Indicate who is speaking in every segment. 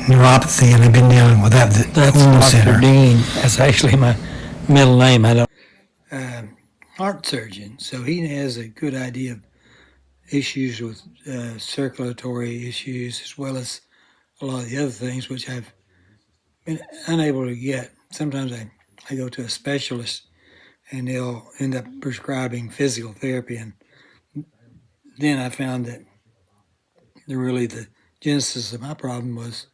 Speaker 1: neuropathy, and I've been dealing with that at the
Speaker 2: That's
Speaker 1: Wound
Speaker 2: Dr.
Speaker 1: Center.
Speaker 2: Dean. That's actually my middle name. I don't. Heart surgeon, so he has a good idea of issues with circulatory issues as well as a lot of the other things which I've been unable to get. Sometimes I go to a specialist and they'll end up prescribing physical therapy, and then I found that the genesis of my problem was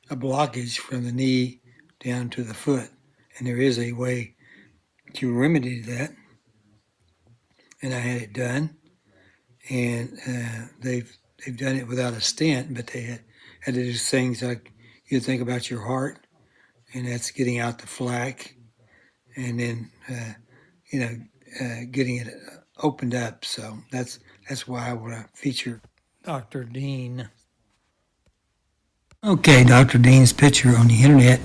Speaker 2: a blockage from the knee down to the foot, and there is a way to remedy that, and I had it done, and they've done it without a stent, but they had to do things like you think about your heart, and that's getting out the flack, and then getting it opened up. So that's why I want to feature Dr. Dean. Okay, Dr. Dean's picture on the internet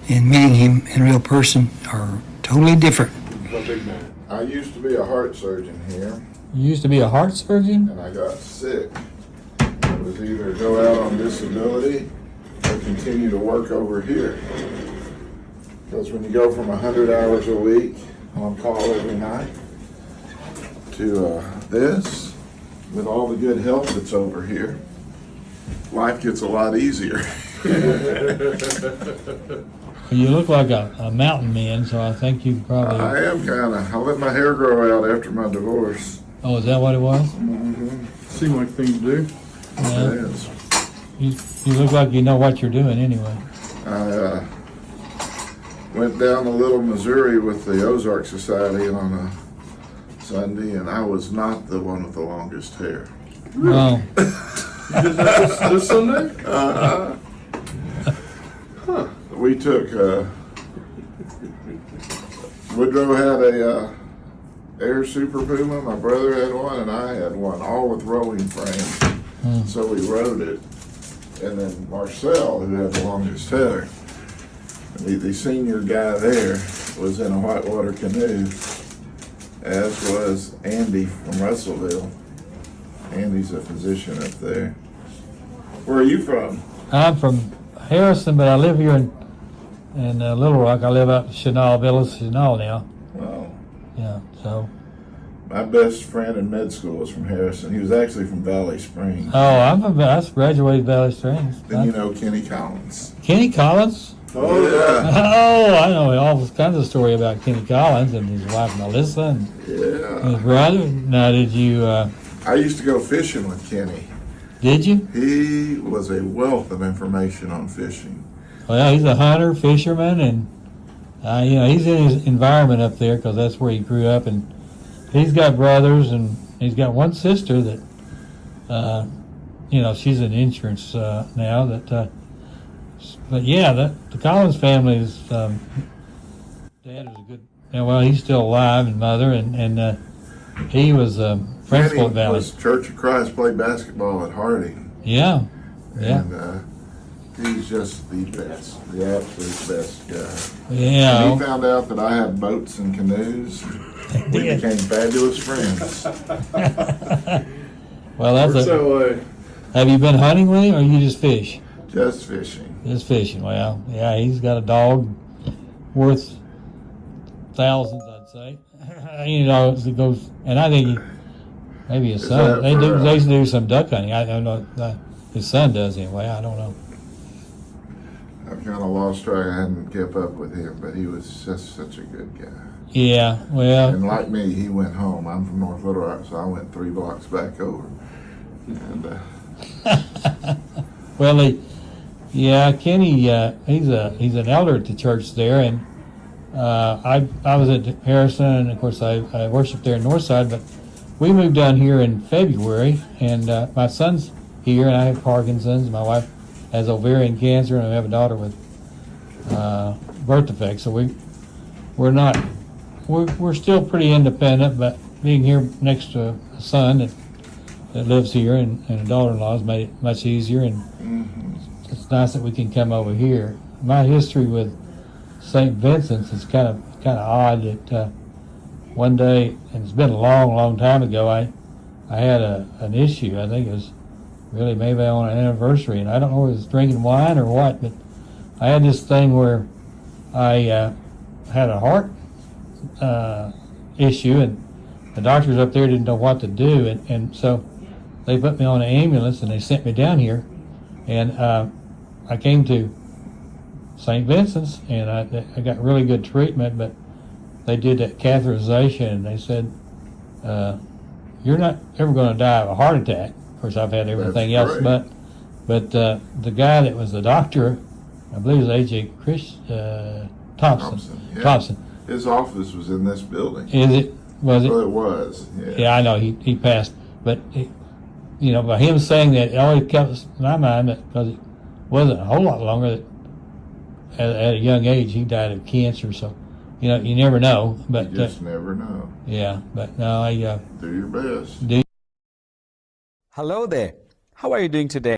Speaker 2: and meeting him in real person are totally different.
Speaker 3: I used to be a heart surgeon here,
Speaker 2: You used to be a heart surgeon?
Speaker 3: and I got sick. It was either go out on disability or continue to work over here. Because when you go from 100 hours a week on call every night to this, with all the good help that's over here, life gets a lot easier.
Speaker 2: You look like a mountain man, so I think you probably.
Speaker 3: I am kind of. I let my hair grow out after my divorce.
Speaker 2: Oh, is that what it was?
Speaker 3: Mm-hmm.
Speaker 4: Seemed like thing to do.
Speaker 2: Yeah.
Speaker 3: It is.
Speaker 2: You look like you know what you're doing anyway.
Speaker 3: I went down to Little Missouri with the Ozark Society on a Sunday, and I was not the one with the longest hair.
Speaker 2: Oh,
Speaker 4: You did that this Sunday?
Speaker 3: We took, Woodrow had a Air Super Puma, my brother had one, and I had one, all with rolling frames. So we rode it. And then Marcel, who had the longest hair, the senior guy there, was in a whitewater canoe, as was Andy from Russellville. Andy's a physician up there. Where are you from?
Speaker 2: I'm from Harrison, but I live here in Little Rock. I live out in Chenal, Villa Chenal now.
Speaker 3: Well,
Speaker 2: Yeah, so.
Speaker 3: my best friend in med school was from Harrison. He was actually from Valley Springs.
Speaker 2: Oh, I graduated Valley Springs.
Speaker 3: Then you know Kenny Collins.
Speaker 2: Kenny Collins?
Speaker 3: Oh, yeah.
Speaker 2: Oh, I know all kinds of story about Kenny Collins and his wife Melissa and
Speaker 3: Yeah.
Speaker 2: his brother. Now, did you,
Speaker 3: I used to go fishing with Kenny.
Speaker 2: did you?
Speaker 3: He was a wealth of information on fishing.
Speaker 2: Well, he's a hunter, fisherman, and he's in his environment up there because that's where he grew up. And he's got brothers, and he's got one sister that, she's in insurance now. But yeah, the Collins family is. Dad was a good. Well, he's still alive, and mother, and he was principal at
Speaker 3: Kenny
Speaker 2: Valley.
Speaker 3: was Church of Christ, played basketball at Harding.
Speaker 2: Yeah.
Speaker 3: And he's just the best, the absolute best guy. When
Speaker 2: Yeah.
Speaker 3: he found out that I had boats and canoes, we
Speaker 2: Yeah.
Speaker 3: became fabulous friends.
Speaker 2: Well, that's
Speaker 4: Works
Speaker 2: a.
Speaker 4: that way.
Speaker 2: Have you been hunting with him, or you just fish?
Speaker 3: Just fishing.
Speaker 2: Just fishing. Well, yeah, he's got a dog worth thousands, I'd say. It goes, and I think maybe his
Speaker 3: Is
Speaker 2: son.
Speaker 3: that for,
Speaker 2: They do some duck hunting. I don't know. His son does anyway. I don't know.
Speaker 3: I've kind of lost track. I hadn't kept up with him, but he was just such a good guy.
Speaker 2: Yeah. Well.
Speaker 3: And like me, he went home. I'm from North Little Rock, so I went 3 blocks back over. And
Speaker 2: Well, Kenny. He's an elder at the church there, and I was at Harrison, and of course I worshiped there in Northside, but we moved down here in February, and my son's here, and I have Parkinson's. My wife has ovarian cancer, and I have a daughter with birth defects. So we're still pretty independent, but being here next to a son that lives here and a daughter-in-law has made it much easier, and it's nice that we can come over here. My history with St. Vincent's is kind of odd. That one day, and it's been a long time ago, I had an issue. I think it was
Speaker 5: really maybe on an anniversary, and I don't know if it was drinking wine or what, but I had this thing where I had a heart issue, and the doctors up there didn't know what to do, and so they put me on an ambulance and they sent me down here, and I came to St. Vincent's, and I got really good treatment, but they did that catheterization, and they said, you're not ever going to die of a heart attack. Of course, I've had everything
Speaker 3: That's
Speaker 5: else,
Speaker 3: great.
Speaker 5: but the guy that was the doctor, I believe it was A.J.
Speaker 3: Thompson, yeah.
Speaker 5: Thompson.
Speaker 3: His office was in this building.
Speaker 5: Was it?
Speaker 3: Well, it was. Yeah.
Speaker 5: Yeah, I know, he passed. But, by him saying that, it always kept in my mind that because it wasn't a whole lot longer, that at a young age he died of cancer. So, you never know. But
Speaker 3: You just never know.
Speaker 5: yeah, but no, I
Speaker 3: Do your best.
Speaker 5: do.
Speaker 6: Hello there. How are you doing today?